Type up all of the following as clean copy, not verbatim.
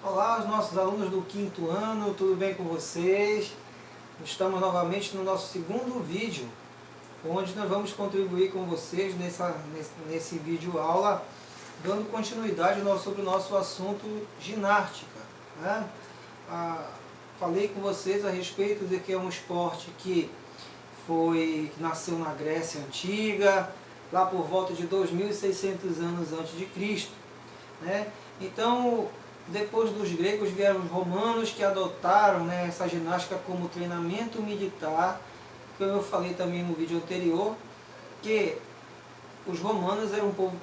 Olá, os nossos alunos do quinto ano, tudo bem com vocês? Estamos novamente no nosso segundo vídeo, onde nós vamos contribuir com vocês nesse vídeo aula, dando continuidade sobre o nosso assunto ginástica, né? Falei com vocês a respeito de que é um esporte que nasceu na Grécia Antiga, lá por volta de 2.600 anos antes de Cristo, né? Então, depois dos gregos vieram os romanos que adotaram, né, essa ginástica como treinamento militar, que eu falei também no vídeo anterior, que os romanos eram um povo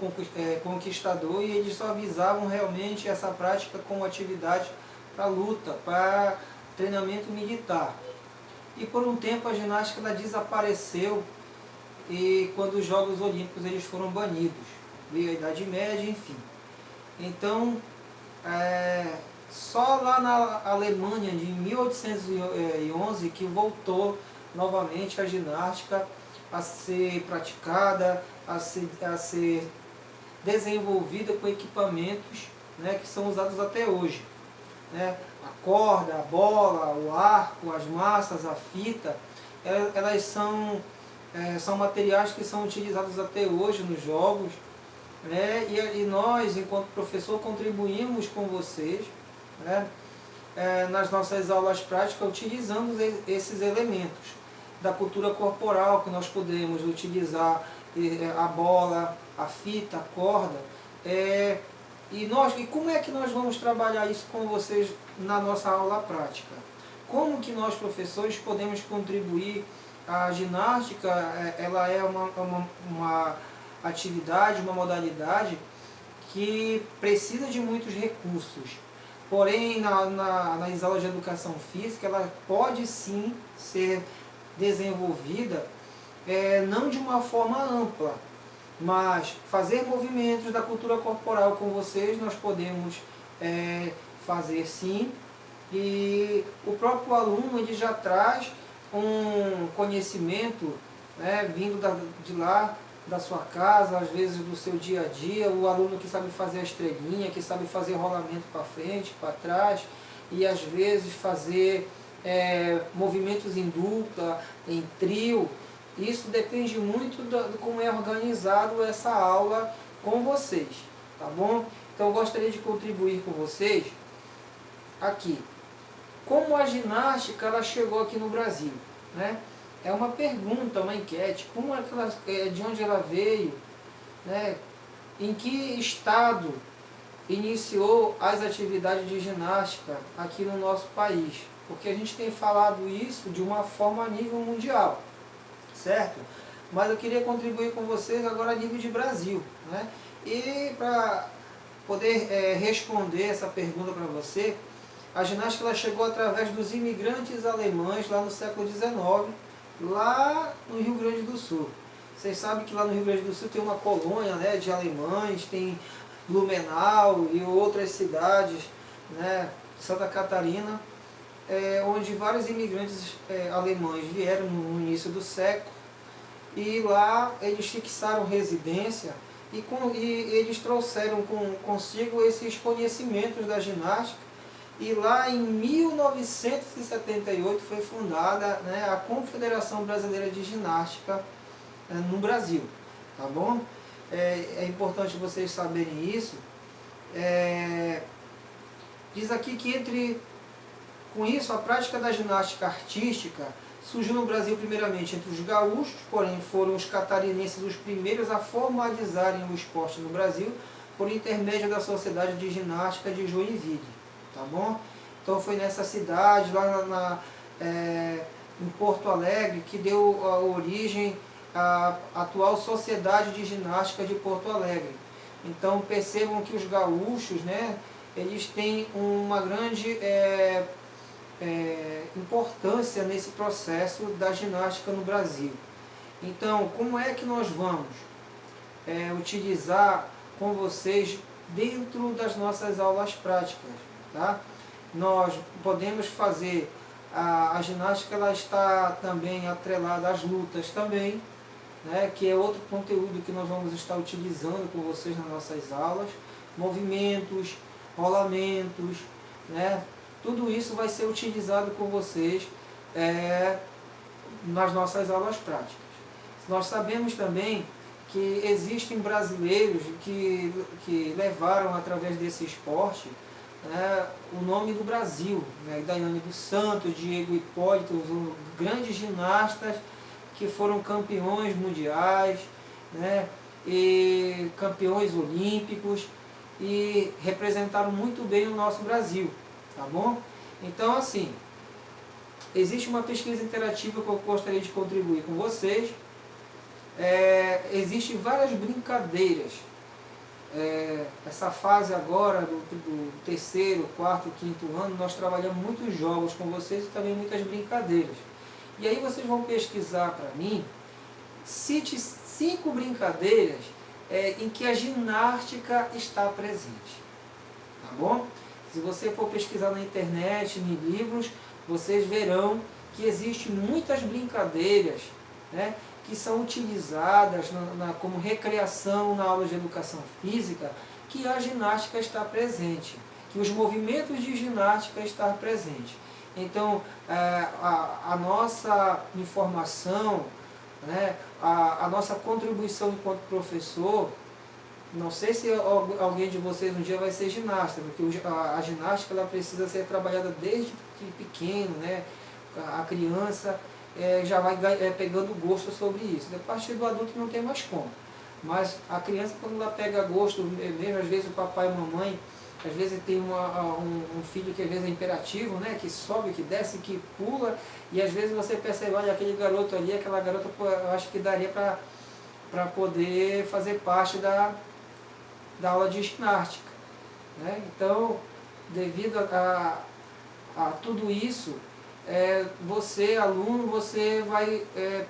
conquistador e eles só visavam realmente essa prática como atividade para luta, para treinamento militar. E por um tempo a ginástica ela desapareceu, e quando os Jogos Olímpicos eles foram banidos, veio a Idade Média, enfim. Então, só lá na Alemanha, de 1811, que voltou novamente a ginástica a ser praticada, a ser desenvolvida com equipamentos, né, que são usados até hoje, né? A corda, a bola, o arco, as massas, a fita, elas são materiais que são utilizados até hoje nos jogos, né? E nós, enquanto professor, contribuímos com vocês, né? Nas nossas aulas práticas, utilizando esses elementos da cultura corporal, que nós podemos utilizar a bola, a fita, a corda. E como é que nós vamos trabalhar isso com vocês na nossa aula prática? Como que nós, professores, podemos contribuir? A ginástica, ela é uma atividade, uma modalidade que precisa de muitos recursos. Porém, nas aulas de educação física, ela pode sim ser desenvolvida, não de uma forma ampla, mas fazer movimentos da cultura corporal com vocês, nós podemos fazer sim. E o próprio aluno ele já traz um conhecimento, né, vindo de lá, da sua casa, às vezes do seu dia a dia, o aluno que sabe fazer a estrelinha, que sabe fazer rolamento para frente, para trás, e às vezes fazer movimentos em dupla, em trio. Isso depende muito de como é organizado essa aula com vocês, tá bom? Então eu gostaria de contribuir com vocês aqui. Como a ginástica ela chegou aqui no Brasil, né? É uma pergunta, uma enquete, de onde ela veio, né? Em que estado iniciou as atividades de ginástica aqui no nosso país? Porque a gente tem falado isso de uma forma a nível mundial, certo? Mas eu queria contribuir com vocês agora a nível de Brasil, né? E para poder responder essa pergunta para você, a ginástica ela chegou através dos imigrantes alemães lá no século XIX, lá no Rio Grande do Sul. Vocês sabem que lá no Rio Grande do Sul tem uma colônia, né, de alemães, tem Blumenau e outras cidades, né, Santa Catarina, onde vários imigrantes alemães vieram no início do século, e lá eles fixaram residência e eles trouxeram consigo esses conhecimentos da ginástica. E lá em 1978 foi fundada, né, a Confederação Brasileira de Ginástica no Brasil, tá bom? É importante vocês saberem isso. Diz aqui que com isso a prática da ginástica artística surgiu no Brasil primeiramente entre os gaúchos, porém foram os catarinenses os primeiros a formalizarem o esporte no Brasil por intermédio da Sociedade de Ginástica de Joinville. Tá bom? Então foi nessa cidade, lá em Porto Alegre, que deu a origem à atual Sociedade de Ginástica de Porto Alegre. Então percebam que os gaúchos, né, eles têm uma grande importância nesse processo da ginástica no Brasil. Então, como é que nós vamos utilizar com vocês dentro das nossas aulas práticas? Tá? Nós podemos fazer, a ginástica ela está também atrelada às lutas também, né, que é outro conteúdo que nós vamos estar utilizando com vocês nas nossas aulas, movimentos, rolamentos, né? Tudo isso vai ser utilizado com vocês nas nossas aulas práticas. Nós sabemos também que existem brasileiros que levaram através desse esporte o nome do Brasil, né? Daiane dos Santos, Diego Hipólito, grandes ginastas que foram campeões mundiais, né? E campeões olímpicos e representaram muito bem o nosso Brasil, tá bom? Então, assim, existe uma pesquisa interativa que eu gostaria de contribuir com vocês. Existem várias brincadeiras. Essa fase agora do terceiro, quarto, quinto ano, nós trabalhamos muitos jogos com vocês e também muitas brincadeiras. E aí vocês vão pesquisar para mim, cite 5 brincadeiras em que a ginástica está presente. Tá bom? Se você for pesquisar na internet, em livros, vocês verão que existem muitas brincadeiras, né, que são utilizadas como recreação na aula de educação física, que a ginástica está presente, que os movimentos de ginástica estão presentes. Então, a nossa informação, né, a nossa contribuição enquanto professor, não sei se alguém de vocês um dia vai ser ginasta, porque a ginástica ela precisa ser trabalhada desde pequeno, né? A criança já vai pegando gosto sobre isso. A partir do adulto não tem mais como. Mas a criança, quando ela pega gosto, mesmo às vezes o papai e a mamãe, às vezes tem um filho que às vezes é imperativo, né? Que sobe, que desce, que pula, e às vezes você percebe, olha, aquele garoto ali, aquela garota, eu acho que daria para poder fazer parte da aula de ginástica, né? Então, devido a tudo isso, você, aluno, você vai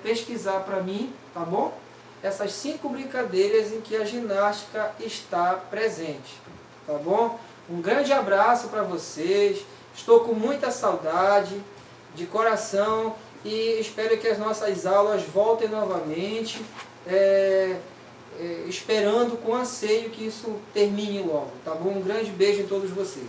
pesquisar para mim, tá bom? Essas 5 brincadeiras em que a ginástica está presente, tá bom? Um grande abraço para vocês, estou com muita saudade, de coração, e espero que as nossas aulas voltem novamente, esperando com anseio que isso termine logo, tá bom? Um grande beijo em todos vocês.